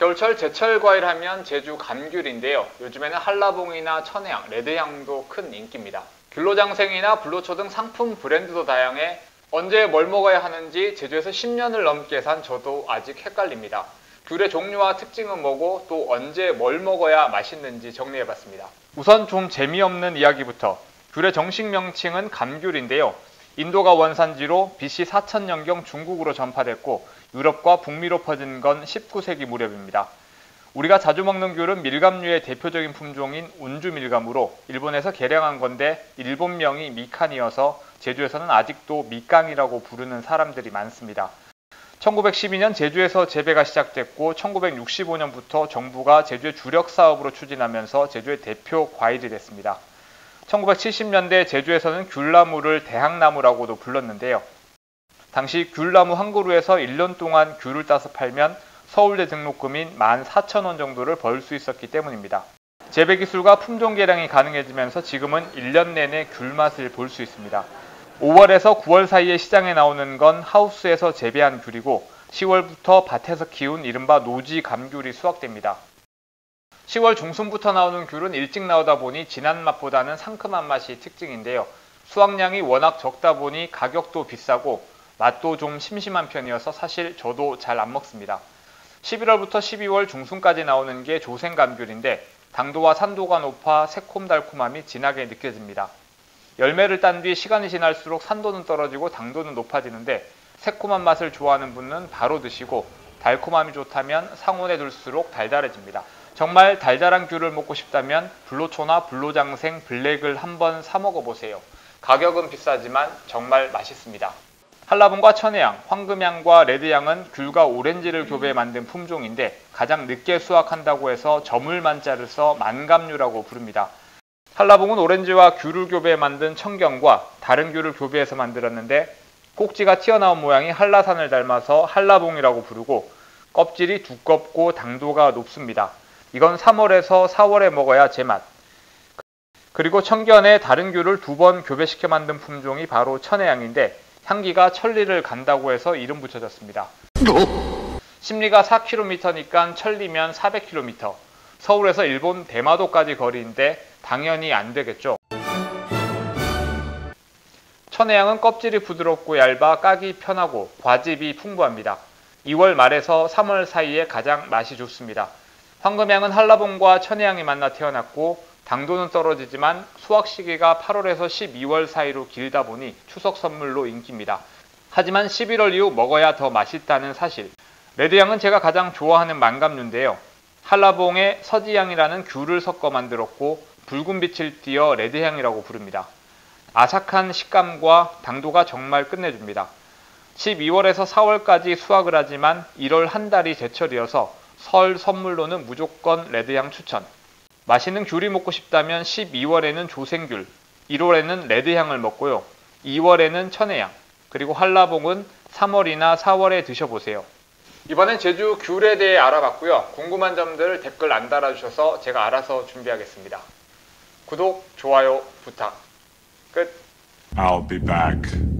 겨울철 제철 과일 하면 제주 감귤인데요. 요즘에는 한라봉이나 천혜향, 레드향도 큰 인기입니다. 귤로장생이나 불로초 등 상품 브랜드도 다양해 언제 뭘 먹어야 하는지 제주에서 10년을 넘게 산 저도 아직 헷갈립니다. 귤의 종류와 특징은 뭐고 또 언제 뭘 먹어야 맛있는지 정리해봤습니다. 우선 좀 재미없는 이야기부터. 귤의 정식 명칭은 감귤인데요. 인도가 원산지로 BC 4000년경 중국으로 전파됐고 유럽과 북미로 퍼진 건 19세기 무렵입니다. 우리가 자주 먹는 귤은 밀감류의 대표적인 품종인 운주 밀감으로 일본에서 개량한 건데 일본명이 미칸이어서 제주에서는 아직도 미깡이라고 부르는 사람들이 많습니다. 1912년 제주에서 재배가 시작됐고 1965년부터 정부가 제주의 주력 사업으로 추진하면서 제주의 대표 과일이 됐습니다. 1970년대 제주에서는 귤나무를 대학나무라고도 불렀는데요. 당시 귤나무 한 그루에서 1년 동안 귤을 따서 팔면 서울대 등록금인 14,000원 정도를 벌 수 있었기 때문입니다. 재배 기술과 품종 개량이 가능해지면서 지금은 1년 내내 귤 맛을 볼 수 있습니다. 5월에서 9월 사이에 시장에 나오는 건 하우스에서 재배한 귤이고 10월부터 밭에서 키운 이른바 노지 감귤이 수확됩니다. 10월 중순부터 나오는 귤은 일찍 나오다 보니 진한 맛보다는 상큼한 맛이 특징인데요. 수확량이 워낙 적다 보니 가격도 비싸고 맛도 좀 심심한 편이어서 사실 저도 잘 안 먹습니다. 11월부터 12월 중순까지 나오는 게 조생감귤인데 당도와 산도가 높아 새콤달콤함이 진하게 느껴집니다. 열매를 딴 뒤 시간이 지날수록 산도는 떨어지고 당도는 높아지는데 새콤한 맛을 좋아하는 분은 바로 드시고 달콤함이 좋다면 상온에 둘수록 달달해집니다. 정말 달달한 귤을 먹고 싶다면 불로초나 불로장생 블랙을 한번 사 먹어보세요. 가격은 비싸지만 정말 맛있습니다. 한라봉과 천혜향, 황금향과 레드향은 귤과 오렌지를 교배해 만든 품종인데 가장 늦게 수확한다고 해서 저물만자를 써 만감류라고 부릅니다. 한라봉은 오렌지와 귤을 교배해 만든 청경과 다른 귤을 교배해서 만들었는데 꼭지가 튀어나온 모양이 한라산을 닮아서 한라봉이라고 부르고 껍질이 두껍고 당도가 높습니다. 이건 3월에서 4월에 먹어야 제맛. 그리고 청견에 다른 귤을 2번 교배시켜 만든 품종이 바로 천혜향인데 향기가 천리를 간다고 해서 이름 붙여졌습니다. 심리가 4km니까 천리면 400km. 서울에서 일본 대마도까지 거리인데 당연히 안 되겠죠. 천혜향은 껍질이 부드럽고 얇아 까기 편하고 과즙이 풍부합니다. 2월 말에서 3월 사이에 가장 맛이 좋습니다. 황금향은 한라봉과 천혜향이 만나 태어났고 당도는 떨어지지만 수확 시기가 8월에서 12월 사이로 길다 보니 추석 선물로 인기입니다. 하지만 11월 이후 먹어야 더 맛있다는 사실. 레드향은 제가 가장 좋아하는 만감류인데요. 한라봉에 서지향이라는 귤을 섞어 만들었고 붉은 빛을 띠어 레드향이라고 부릅니다. 아삭한 식감과 당도가 정말 끝내줍니다. 12월에서 4월까지 수확을 하지만 1월 한 달이 제철이어서 설 선물로는 무조건 레드향 추천. 맛있는 귤이 먹고 싶다면 12월에는 조생귤, 1월에는 레드향을 먹고요. 2월에는 천혜향, 그리고 한라봉은 3월이나 4월에 드셔보세요. 이번엔 제주 귤에 대해 알아봤고요. 궁금한 점들 댓글 안 달아주셔서 제가 알아서 준비하겠습니다. 구독, 좋아요 부탁. 끝. I'll be back.